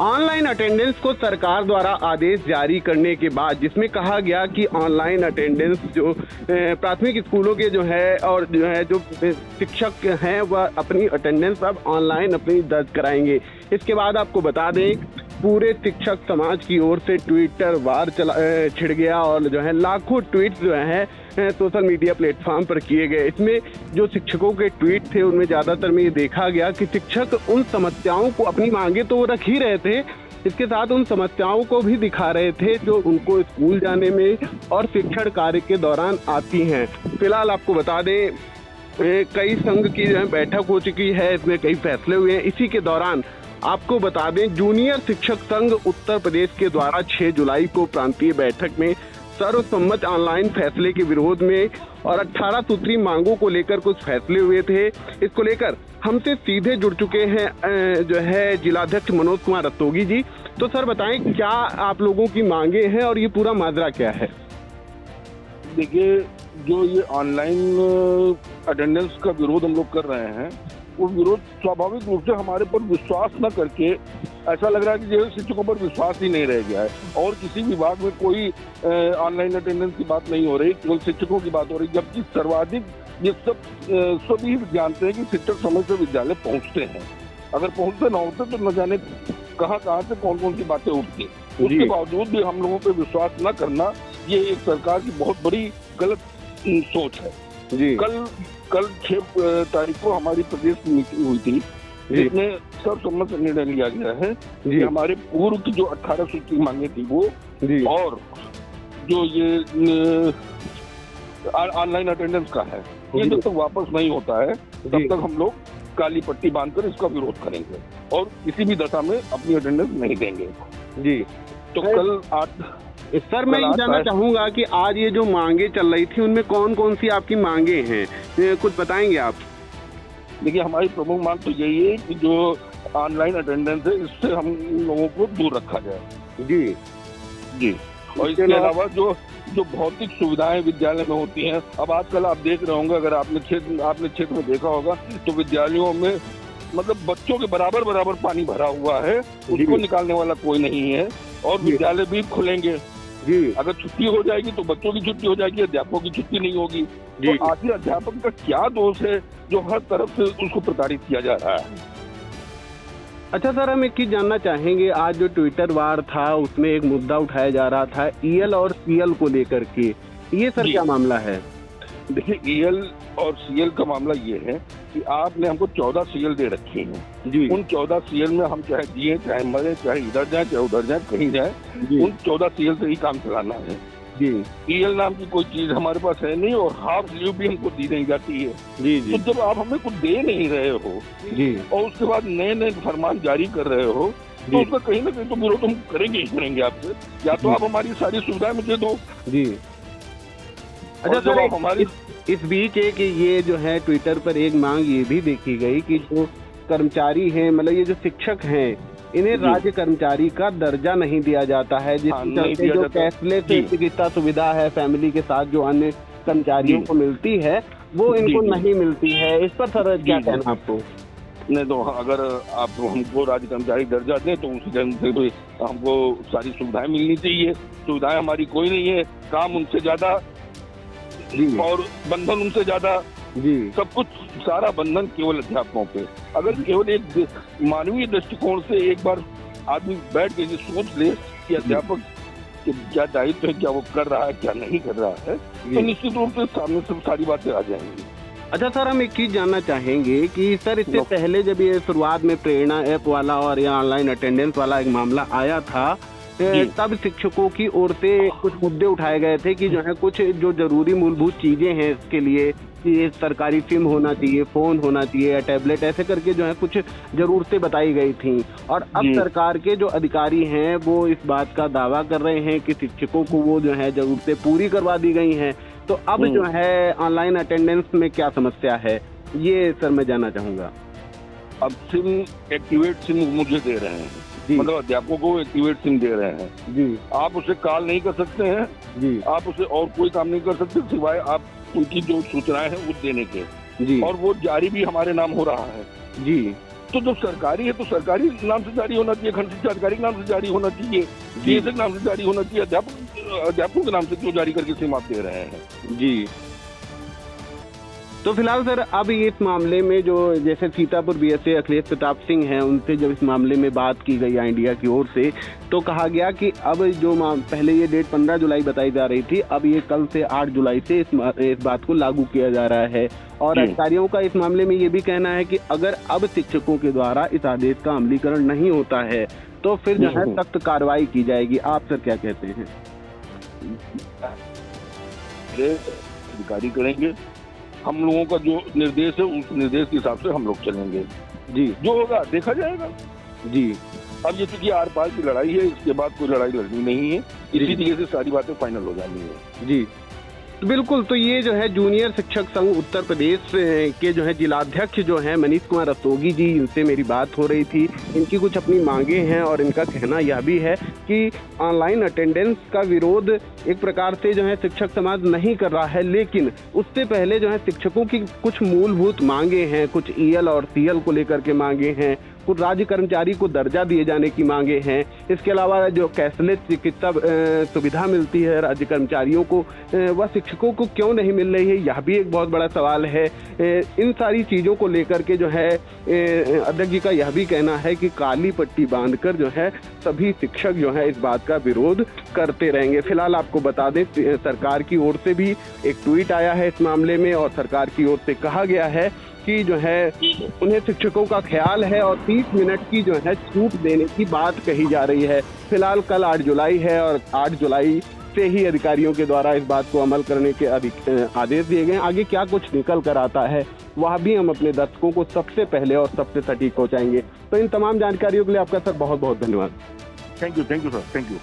Online attendance को सरकार द्वारा आदेश जारी करने के बाद, जिसमें कहा गया कि ऑनलाइन अटेंडेंस जो प्राथमिक स्कूलों के जो है और जो है जो शिक्षक हैं वह अपनी अटेंडेंस अब ऑनलाइन अपनी दर्ज कराएंगे। इसके बाद आपको बता दें पूरे शिक्षक समाज की ओर से ट्विटर वार छिड़ गया और जो है लाखों ट्वीट जो है सोशल मीडिया प्लेटफॉर्म पर किए गए। इसमें जो शिक्षकों के ट्वीट थे उनमें ज़्यादातर में ये देखा गया कि शिक्षक उन समस्याओं को, अपनी मांगे तो वो रख ही रहे थे, इसके साथ उन समस्याओं को भी दिखा रहे थे जो उनको स्कूल जाने में और शिक्षण कार्य के दौरान आती हैं। फिलहाल आपको बता दें कई संघ की जो है बैठक हो चुकी है, इसमें कई फैसले हुए हैं। इसी के दौरान आपको बता दें जूनियर शिक्षक संघ उत्तर प्रदेश के द्वारा 6 जुलाई को प्रांतीय बैठक में सर्वसम्मत ऑनलाइन फैसले के विरोध में और 18 सूत्री मांगों को लेकर कुछ फैसले हुए थे। इसको लेकर हमसे सीधे जुड़ चुके हैं जो है जिलाध्यक्ष मनोज कुमार रस्तोगी जी। तो सर बताएं क्या आप लोगों की मांगे हैं और ये पूरा माजरा क्या है? देखिए, जो ये ऑनलाइन अटेंडेंस का विरोध हम लोग कर रहे हैं, वो विरोध स्वाभाविक रूप से हमारे पर विश्वास न करके ऐसा लग रहा है कि जो शिक्षकों पर विश्वास ही नहीं रह गया है और किसी विभाग में कोई ऑनलाइन अटेंडेंस की बात नहीं हो रही, केवल शिक्षकों की बात हो रही, जबकि सर्वाधिक ये सब सभी जानते हैं कि शिक्षक समय से विद्यालय पहुंचते हैं। अगर पहुंचते न होते तो न जाने कहाँ से कौन कौन सी बातें उठती। उसके बावजूद भी हम लोगों पर विश्वास न करना ये एक सरकार की बहुत बड़ी गलत सोच है जी। कल 6 तारीख को हमारी प्रदेश की मीटिंग हुई थी, जिसमें सर्वसम्मत निर्णय लिया गया है कि हमारे पूर्व की जो 18 सूची मांगे थी वो और जो ये ऑनलाइन अटेंडेंस का है, ये जब तक वापस नहीं होता है तब तक हम लोग काली पट्टी बांधकर इसका विरोध करेंगे और किसी भी दशा में अपनी अटेंडेंस नहीं देंगे जी। तो कल 8 सर मैं ये जानना चाहूंगा कि आज ये जो मांगे चल रही थी उनमें कौन कौन सी आपकी मांगे हैं, कुछ बताएंगे आप? देखिए, हमारी प्रमुख मांग तो यही है कि जो ऑनलाइन अटेंडेंस है इससे हम लोगों को दूर रखा जाए जी। और इसके अलावा जो भौतिक सुविधाएं विद्यालय में होती हैं, अब आजकल आप देख रहे होंगे, अगर आपने क्षेत्र में देखा होगा तो विद्यालयों में मतलब बच्चों के बराबर पानी भरा हुआ है, उसको निकालने वाला कोई नहीं है और विद्यालय भी खुलेंगे जी। अगर छुट्टी हो जाएगी तो बच्चों की छुट्टी हो जाएगी, अध्यापकों की छुट्टी नहीं होगी। तो आखिर अध्यापक का क्या दोष है जो हर तरफ से उसको प्रताड़ित किया जा रहा है? अच्छा सर, हम एक चीज जानना चाहेंगे, आज जो ट्विटर वार था उसमें एक मुद्दा उठाया जा रहा था ईएल और सीएल को लेकर के, ये सर क्या मामला है? देखिए, ईएल और सीएल का मामला ये है कि आपने हमको 14 सीएल दे रखी हैं जी। उन 14 सीएल में हम चाहे जिए चाहे मरे, चाहे इधर जाए चाहे उधर जाए, कहीं जाए, उन 14 सीएल से ही काम चलाना है जी। ईएल नाम की कोई चीज हमारे पास है नहीं और हाफ लीव भी हमको दी नहीं जाती है जी। तो जब आप हमें कुछ दे नहीं रहे हो जी और उसके बाद नए फरमान जारी कर रहे हो तो उसका कहीं ना कहीं तो विरोध हम करेंगे ही करेंगे आपसे। या तो आप हमारी सारी सुविधाएं मुझे दो जी। अच्छा सर, हमारी इस बीच एक ये जो है ट्विटर पर एक मांग ये भी देखी गई कि जो कर्मचारी हैं, मतलब ये जो शिक्षक हैं, इन्हें राज्य कर्मचारी का दर्जा नहीं दिया जाता है, जिसके चलते जो कैशलेस चिकित्सा सुविधा है फैमिली के साथ जो अन्य कर्मचारियों को मिलती है वो इनको नहीं मिलती है। इस पर सर क्या कहना आपको? नहीं तो अगर आप हमको राज्य कर्मचारी दर्जा दें तो उसी ढंग से तो हमको सारी सुविधाएं मिलनी चाहिए। सुविधाएं हमारी कोई नहीं है, काम उनसे ज्यादा और बंधन उनसे ज्यादा जी। सब कुछ सारा बंधन केवल अध्यापकों पे। अगर केवल एक मानवीय दृष्टिकोण से एक बार आदमी बैठ के सोच ले कि अध्यापक के क्या दायित्व है, क्या वो कर रहा है, क्या नहीं कर रहा है, तो निश्चित रूप से सामने सब सारी बातें आ जाएंगी। अच्छा सर, हम एक चीज जानना चाहेंगे कि सर इससे पहले जब ये शुरुआत में प्रेरणा ऐप वाला और ये ऑनलाइन अटेंडेंस वाला एक मामला आया था, तब शिक्षकों की ओर से कुछ मुद्दे उठाए गए थे कि जो है कुछ जो जरूरी मूलभूत चीजें हैं इसके लिए कि ये सरकारी सिम होना चाहिए, फोन होना चाहिए या टैबलेट, ऐसे करके जो है कुछ जरूरतें बताई गई थी। और अब सरकार के जो अधिकारी हैं वो इस बात का दावा कर रहे हैं कि शिक्षकों को वो जो है जरूरतें पूरी करवा दी गई हैं। तो अब जो है ऑनलाइन अटेंडेंस में क्या समस्या है, ये सर मैं जानना चाहूँगा। अब सिम एक्टिवेट सिम मुझे दे रहे हैं, मतलब अध्यापकों को एक्टिवेट सिम दे रहे हैं जी। आप उसे कॉल नहीं कर सकते हैं जी, आप उसे और कोई काम नहीं कर सकते सिवाय आप उनकी जो सूचनाएं हैं वो देने के जी। और वो जारी भी हमारे नाम हो रहा है जी। तो जब सरकारी है तो सरकारी नाम से जारी होना चाहिए, खंड शिक्षा अधिकारी के नाम से जारी होना चाहिए, डीएसए के नाम से जारी होना चाहिए। अध्यापकों के नाम से क्यों जारी करके सीमा दे रहे हैं? जी। तो फिलहाल सर अब इस मामले में जो जैसे सीतापुर बीएसए अखिलेश प्रताप सिंह हैं, उनसे जब इस मामले में बात की गई इंडिया की ओर से, तो कहा गया कि अब जो पहले ये डेट 15 जुलाई बताई जा रही थी, अब ये कल से 8 जुलाई से इस बात को लागू किया जा रहा है। और अधिकारियों का इस मामले में ये भी कहना है कि अगर अब शिक्षकों के द्वारा इस आदेश का अमलीकरण नहीं होता है तो फिर जो है सख्त कार्रवाई की जाएगी। आप सर क्या कहते हैं? अधिकारी करेंगे, हम लोगों का जो निर्देश है उस निर्देश के हिसाब से हम लोग चलेंगे। जी, जो होगा देखा जाएगा। जी, अब ये चूंकि आर पार की लड़ाई है, इसके बाद कोई लड़ाई लड़नी नहीं है, इसी तरीके से सारी बातें फाइनल हो जानी है। जी, तो बिल्कुल। तो ये जो है जूनियर शिक्षक संघ उत्तर प्रदेश के जो है जिलाध्यक्ष जो है मनीष कुमार रस्तोगी जी, इनसे मेरी बात हो रही थी। इनकी कुछ अपनी मांगे हैं और इनका कहना यह भी है कि ऑनलाइन अटेंडेंस का विरोध एक प्रकार से जो है शिक्षक समाज नहीं कर रहा है, लेकिन उससे पहले जो है शिक्षकों की कुछ मूलभूत मांगे हैं, कुछ ईएल और सीएल को लेकर के मांगे हैं, कुछ राज्य कर्मचारी को दर्जा दिए जाने की मांगे हैं। इसके अलावा जो कैशलेस चिकित्सा सुविधा मिलती है राज्य कर्मचारियों को, वह शिक्षकों को क्यों नहीं मिल रही है, यह भी एक बहुत बड़ा सवाल है। इन सारी चीज़ों को लेकर के जो है अध्यक्ष जी का यह भी कहना है कि काली पट्टी बांधकर जो है सभी शिक्षक जो है इस बात का विरोध करते रहेंगे। फिलहाल आपको बता दें सरकार की ओर से भी एक ट्वीट आया है इस मामले में, और सरकार की ओर से कहा गया है कि जो है उन्हें शिक्षकों का ख्याल है और 30 मिनट की जो है छूट देने की बात कही जा रही है। फिलहाल कल 8 जुलाई है और 8 जुलाई से ही अधिकारियों के द्वारा इस बात को अमल करने के आदेश दिए गए। आगे क्या कुछ निकल कर आता है वह भी हम अपने दर्शकों को सबसे पहले और सबसे सटीक पहुंचाएंगे। तो इन तमाम जानकारियों के लिए आपका सर बहुत बहुत धन्यवाद। Thank you sir, thank you.